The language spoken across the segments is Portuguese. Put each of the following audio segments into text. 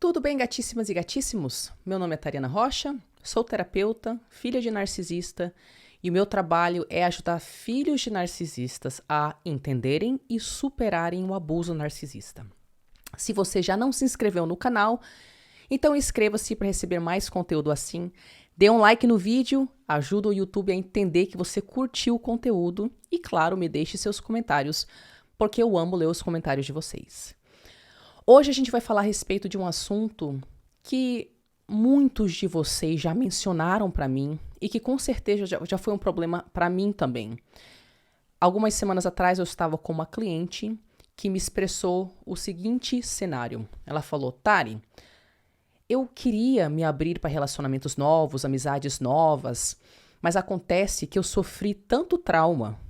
Tudo bem, gatíssimas e gatíssimos? Meu nome é Tariana Rocha, sou terapeuta, filha de narcisista e o meu trabalho é ajudar filhos de narcisistas a entenderem e superarem o abuso narcisista. Se você já não se inscreveu no canal, então inscreva-se para receber mais conteúdo assim. Dê um like no vídeo, ajuda o YouTube a entender que você curtiu o conteúdo e, claro, me deixe seus comentários, porque eu amo ler os comentários de vocês. Hoje a gente vai falar a respeito de um assunto que muitos de vocês já mencionaram para mim e que com certeza já foi um problema para mim também. Algumas semanas atrás eu estava com uma cliente que me expressou o seguinte cenário. Ela falou: Tari, eu queria me abrir para relacionamentos novos, amizades novas, mas acontece que eu sofri tanto trauma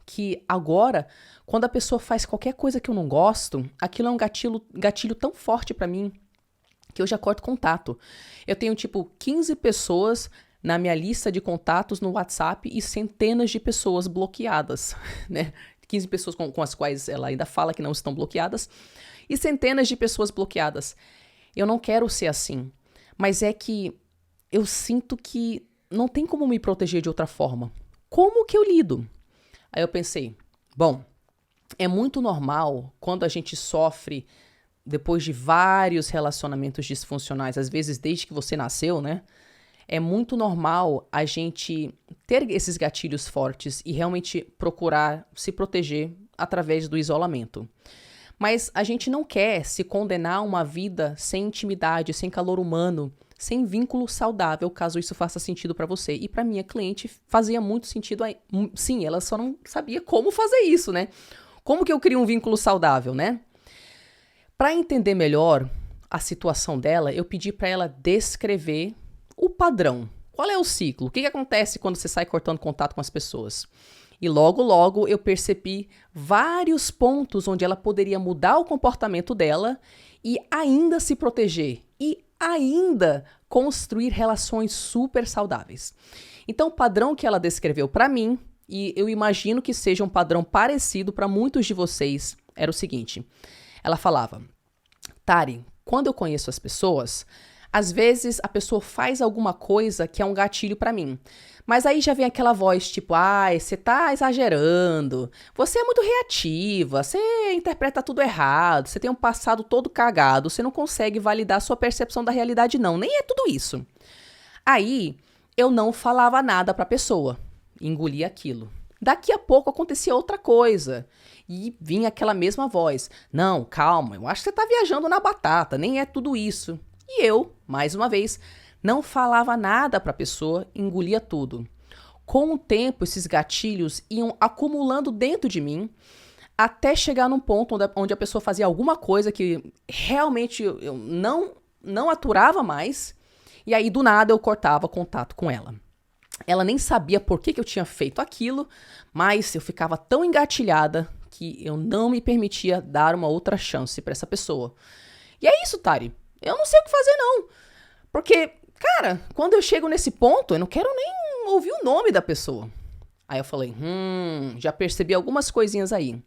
que agora, quando a pessoa faz qualquer coisa que eu não gosto, aquilo é um gatilho tão forte pra mim que eu já corto contato. Eu tenho, 15 pessoas na minha lista de contatos no WhatsApp e centenas de pessoas bloqueadas, né? 15 pessoas com as quais ela ainda fala que não estão bloqueadas e centenas de pessoas bloqueadas. Eu não quero ser assim, mas é que eu sinto que não tem como me proteger de outra forma. Como que eu lido? Aí eu pensei, bom, é muito normal quando a gente sofre depois de vários relacionamentos disfuncionais, às vezes desde que você nasceu, né? É muito normal a gente ter esses gatilhos fortes e realmente procurar se proteger através do isolamento. Mas a gente não quer se condenar a uma vida sem intimidade, sem calor humano, sem vínculo saudável, caso isso faça sentido para você. E para minha cliente fazia muito sentido. Sim, ela só não sabia como fazer isso, né? Como que eu crio um vínculo saudável, né? Para entender melhor a situação dela, eu pedi para ela descrever o padrão. Qual é o ciclo? O que acontece quando você sai cortando contato com as pessoas? E logo eu percebi vários pontos onde ela poderia mudar o comportamento dela e ainda se proteger e ainda construir relações super saudáveis. Então, o padrão que ela descreveu para mim, e eu imagino que seja um padrão parecido para muitos de vocês, era o seguinte. Ela falava: Tari, quando eu conheço as pessoas, às vezes a pessoa faz alguma coisa que é um gatilho para mim. Mas aí já vem aquela voz tipo, ai, você tá exagerando, você é muito reativa, você interpreta tudo errado, você tem um passado todo cagado, você não consegue validar sua percepção da realidade não, nem é tudo isso. Aí eu não falava nada pra pessoa, engolia aquilo. Daqui a pouco acontecia outra coisa e vinha aquela mesma voz, não, calma, eu acho que você tá viajando na batata, nem é tudo isso. E eu, mais uma vez, não falava nada para a pessoa, engolia tudo. Com o tempo, esses gatilhos iam acumulando dentro de mim, até chegar num ponto onde a pessoa fazia alguma coisa que realmente eu não aturava mais, e aí do nada eu cortava contato com ela. Ela nem sabia por que eu tinha feito aquilo, mas eu ficava tão engatilhada que eu não me permitia dar uma outra chance para essa pessoa. E é isso, Tari. Eu não sei o que fazer, não. Porque, cara, quando eu chego nesse ponto, eu não quero nem ouvir o nome da pessoa. Aí eu falei, já percebi algumas coisinhas aí.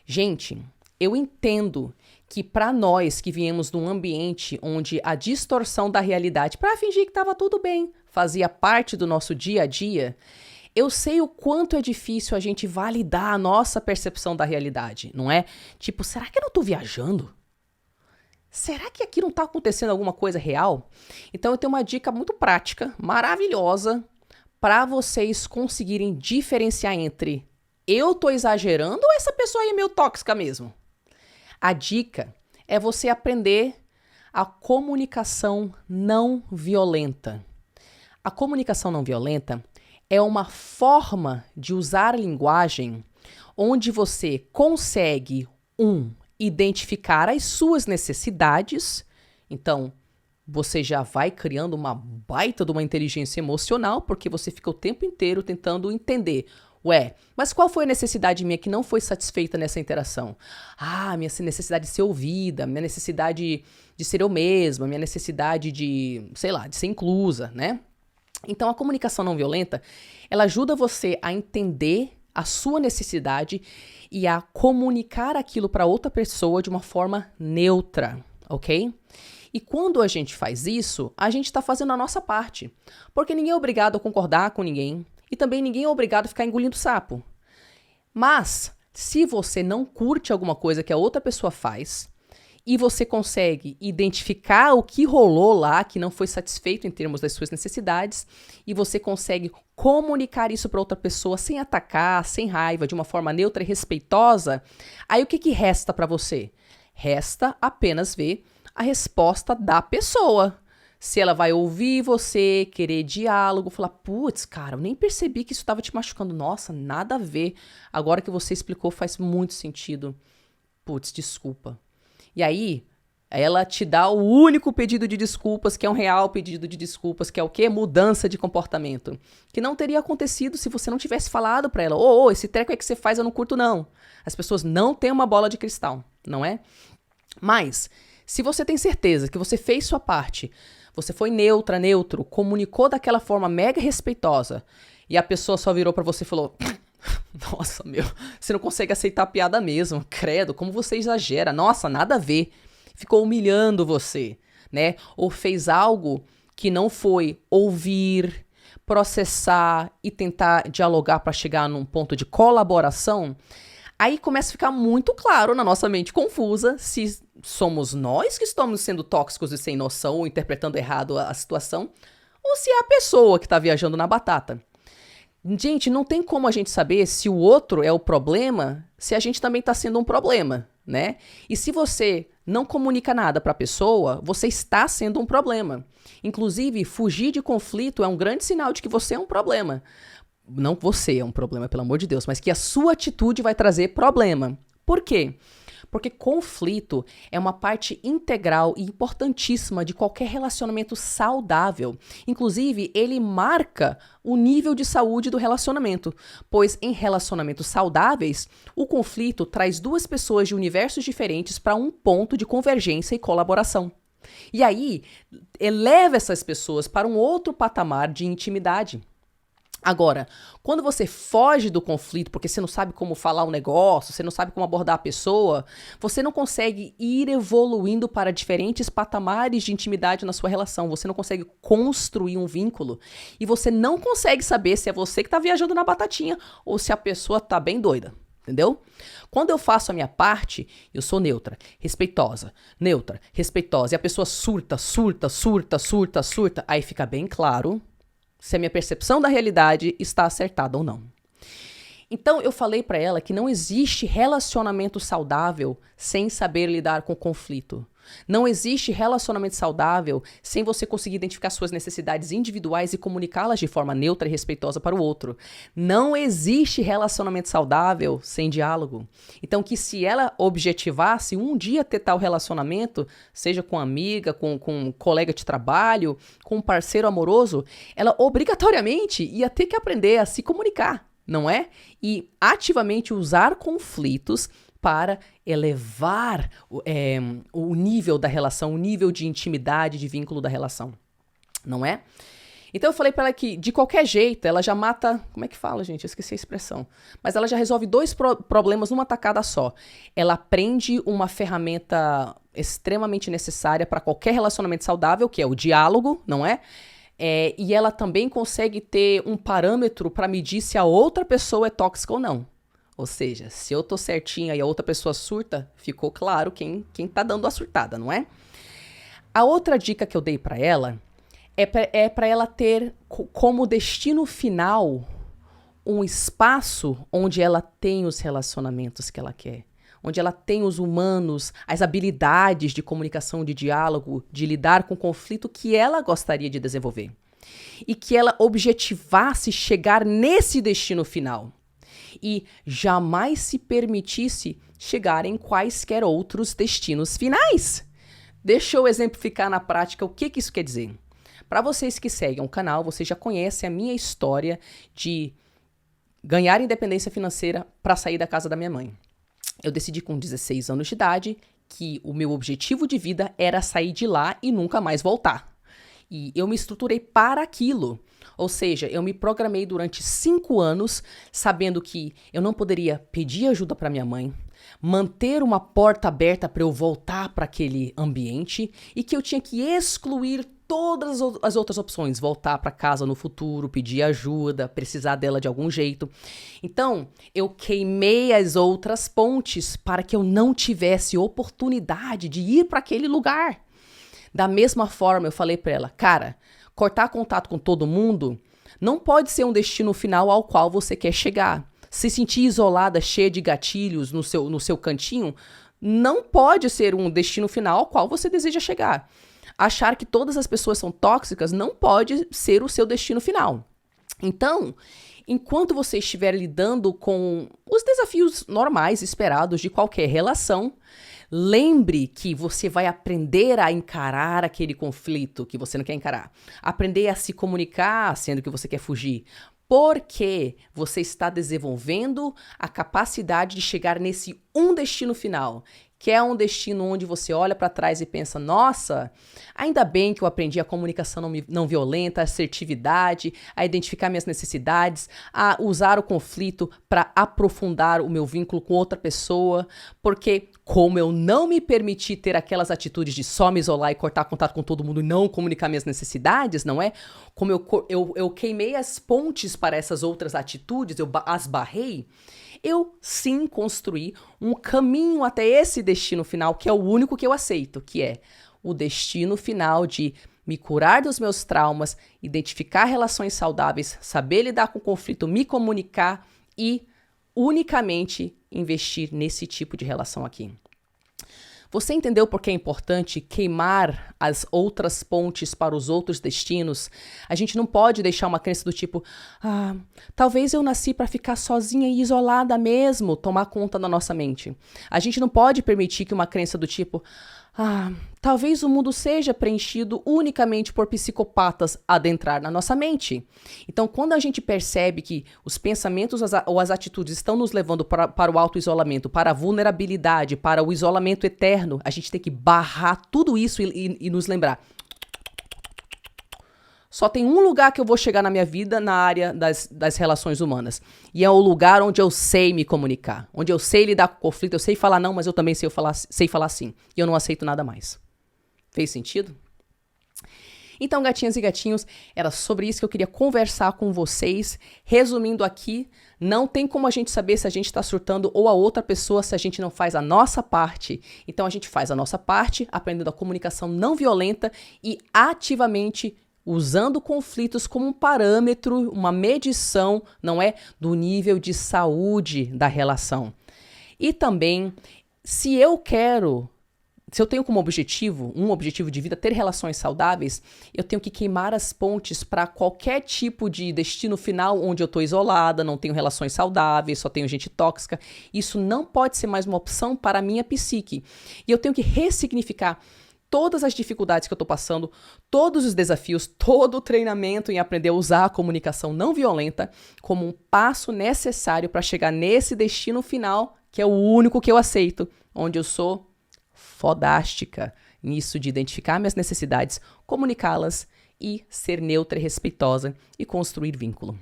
Gente, eu entendo que para nós que viemos num ambiente onde a distorção da realidade, para fingir que estava tudo bem, fazia parte do nosso dia a dia, eu sei o quanto é difícil a gente validar a nossa percepção da realidade, não é? Tipo, será que eu não tô viajando? Será que aqui não está acontecendo alguma coisa real? Então eu tenho uma dica muito prática, maravilhosa, para vocês conseguirem diferenciar entre eu tô exagerando ou essa pessoa aí é meio tóxica mesmo. A dica é você aprender a comunicação não violenta. A comunicação não violenta é uma forma de usar a linguagem onde você consegue identificar as suas necessidades. Então, você já vai criando uma baita de uma inteligência emocional, porque você fica o tempo inteiro tentando entender. Ué, mas qual foi a necessidade minha que não foi satisfeita nessa interação? Ah, minha necessidade de ser ouvida, minha necessidade de ser eu mesma, minha necessidade de, sei lá, de ser inclusa, né? Então, a comunicação não violenta, ela ajuda você a entender a sua necessidade e a comunicar aquilo para outra pessoa de uma forma neutra, ok? E quando a gente faz isso, a gente está fazendo a nossa parte. Porque ninguém é obrigado a concordar com ninguém. E também ninguém é obrigado a ficar engolindo sapo. Mas, se você não curte alguma coisa que a outra pessoa faz, e você consegue identificar o que rolou lá, que não foi satisfeito em termos das suas necessidades, e você consegue comunicar isso para outra pessoa sem atacar, sem raiva, de uma forma neutra e respeitosa, aí o que resta para você? Resta apenas ver a resposta da pessoa. Se ela vai ouvir você, querer diálogo, falar, putz, cara, eu nem percebi que isso estava te machucando. Nossa, nada a ver. Agora que você explicou faz muito sentido. Putz, desculpa. E aí, ela te dá o único pedido de desculpas, que é um real pedido de desculpas, que é o quê? Mudança de comportamento. Que não teria acontecido se você não tivesse falado pra ela, ô, esse treco aí que você faz eu não curto não. As pessoas não têm uma bola de cristal, não é? Mas, se você tem certeza que você fez sua parte, você foi neutro, comunicou daquela forma mega respeitosa, e a pessoa só virou pra você e falou... Nossa, meu, você não consegue aceitar a piada mesmo. Credo, como você exagera. Nossa, nada a ver. Ficou humilhando você, né? Ou fez algo que não foi ouvir, processar e tentar dialogar para chegar num ponto de colaboração. Aí começa a ficar muito claro na nossa mente confusa se somos nós que estamos sendo tóxicos e sem noção ou interpretando errado a situação, ou se é a pessoa que está viajando na batata. Gente, não tem como a gente saber se o outro é o problema, se a gente também está sendo um problema, né? E se você não comunica nada para a pessoa, você está sendo um problema. Inclusive, fugir de conflito é um grande sinal de que você é um problema. Não você é um problema, pelo amor de Deus, mas que a sua atitude vai trazer problema. Por quê? Porque conflito é uma parte integral e importantíssima de qualquer relacionamento saudável. Inclusive, ele marca o nível de saúde do relacionamento, pois em relacionamentos saudáveis, o conflito traz duas pessoas de universos diferentes para um ponto de convergência e colaboração. E aí, eleva essas pessoas para um outro patamar de intimidade. Agora, quando você foge do conflito porque você não sabe como falar um negócio, você não sabe como abordar a pessoa, você não consegue ir evoluindo para diferentes patamares de intimidade na sua relação, você não consegue construir um vínculo e você não consegue saber se é você que está viajando na batatinha ou se a pessoa está bem doida. Entendeu? Quando eu faço a minha parte, eu sou neutra, respeitosa, e a pessoa surta, aí fica bem claro se a minha percepção da realidade está acertada ou não. Então, eu falei para ela que não existe relacionamento saudável sem saber lidar com conflito. Não existe relacionamento saudável sem você conseguir identificar suas necessidades individuais e comunicá-las de forma neutra e respeitosa para o outro. Não existe relacionamento saudável sem diálogo. Então, que se ela objetivasse um dia ter tal relacionamento, seja com amiga, com um colega de trabalho, com um parceiro amoroso, ela obrigatoriamente ia ter que aprender a se comunicar, não é? E ativamente usar conflitos para elevar o nível da relação, o nível de intimidade, de vínculo da relação, não é? Então eu falei para ela que, de qualquer jeito, ela já mata... Como é que fala, gente? Eu esqueci a expressão. Mas ela já resolve dois problemas numa tacada só. Ela aprende uma ferramenta extremamente necessária para qualquer relacionamento saudável, que é o diálogo, não é? E ela também consegue ter um parâmetro para medir se a outra pessoa é tóxica ou não. Ou seja, se eu tô certinha e a outra pessoa surta, ficou claro quem tá dando a surtada, não é? A outra dica que eu dei para ela é para ela ter como destino final um espaço onde ela tem os relacionamentos que ela quer. Onde ela tem os humanos, as habilidades de comunicação, de diálogo, de lidar com conflito que ela gostaria de desenvolver. E que ela objetivasse chegar nesse destino final. E jamais se permitisse chegar em quaisquer outros destinos finais. Deixa eu exemplificar na prática o que isso quer dizer. Para vocês que seguem o canal, vocês já conhecem a minha história de ganhar independência financeira para sair da casa da minha mãe. Eu decidi com 16 anos de idade que o meu objetivo de vida era sair de lá e nunca mais voltar. E eu me estruturei para aquilo. Ou seja, eu me programei durante 5 anos sabendo que eu não poderia pedir ajuda para minha mãe, manter uma porta aberta para eu voltar para aquele ambiente e que eu tinha que excluir todas as outras opções, voltar para casa no futuro, pedir ajuda, precisar dela de algum jeito. Então, eu queimei as outras pontes para que eu não tivesse oportunidade de ir para aquele lugar. Da mesma forma, eu falei para ela, cara, cortar contato com todo mundo não pode ser um destino final ao qual você quer chegar. Se sentir isolada, cheia de gatilhos no seu cantinho, não pode ser um destino final ao qual você deseja chegar. Achar que todas as pessoas são tóxicas não pode ser o seu destino final. Então, enquanto você estiver lidando com os desafios normais esperados de qualquer relação, lembre que você vai aprender a encarar aquele conflito que você não quer encarar. Aprender a se comunicar, sendo que você quer fugir. Porque você está desenvolvendo a capacidade de chegar nesse um destino final, que é um destino onde você olha para trás e pensa, nossa, ainda bem que eu aprendi a comunicação não violenta, a assertividade, a identificar minhas necessidades, a usar o conflito para aprofundar o meu vínculo com outra pessoa, porque como eu não me permiti ter aquelas atitudes de só me isolar e cortar contato com todo mundo e não comunicar minhas necessidades, não é? Como eu queimei as pontes para essas outras atitudes, eu as barrei, eu sim construí um caminho até esse destino final, que é o único que eu aceito, que é o destino final de me curar dos meus traumas, identificar relações saudáveis, saber lidar com o conflito, me comunicar e unicamente investir nesse tipo de relação aqui. Você entendeu por que é importante queimar as outras pontes para os outros destinos? A gente não pode deixar uma crença do tipo, talvez eu nasci para ficar sozinha e isolada mesmo, tomar conta da nossa mente. A gente não pode permitir que uma crença do tipo, talvez o mundo seja preenchido unicamente por psicopatas adentrar na nossa mente. Então, quando a gente percebe que os pensamentos ou as atitudes estão nos levando para o auto-isolamento, para a vulnerabilidade, para o isolamento eterno, a gente tem que barrar tudo isso e nos lembrar. Só tem um lugar que eu vou chegar na minha vida na área das relações humanas. E é o lugar onde eu sei me comunicar. Onde eu sei lidar com conflito, eu sei falar não, mas eu também sei falar sim. E eu não aceito nada mais. Fez sentido? Então, gatinhas e gatinhos, era sobre isso que eu queria conversar com vocês. Resumindo aqui, não tem como a gente saber se a gente está surtando ou a outra pessoa se a gente não faz a nossa parte. Então, a gente faz a nossa parte, aprendendo a comunicação não violenta e ativamente usando conflitos como um parâmetro, uma medição, não é, do nível de saúde da relação. E também, se eu tenho como objetivo, um objetivo de vida, ter relações saudáveis, eu tenho que queimar as pontes para qualquer tipo de destino final onde eu estou isolada, não tenho relações saudáveis, só tenho gente tóxica. Isso não pode ser mais uma opção para a minha psique. E eu tenho que ressignificar todas as dificuldades que eu estou passando, todos os desafios, todo o treinamento em aprender a usar a comunicação não violenta como um passo necessário para chegar nesse destino final, que é o único que eu aceito, onde eu sou fodástica nisso de identificar minhas necessidades, comunicá-las e ser neutra e respeitosa e construir vínculo.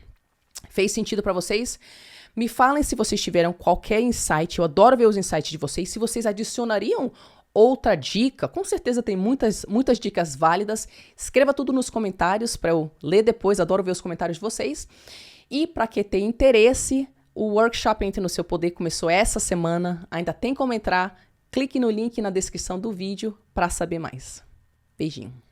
Fez sentido para vocês? Me falem se vocês tiveram qualquer insight, eu adoro ver os insights de vocês, se vocês adicionariam outra dica, com certeza tem muitas dicas válidas. Escreva tudo nos comentários para eu ler depois, adoro ver os comentários de vocês. E para quem tem interesse, o workshop Entre no Seu Poder começou essa semana, ainda tem como entrar. Clique no link na descrição do vídeo para saber mais. Beijinho.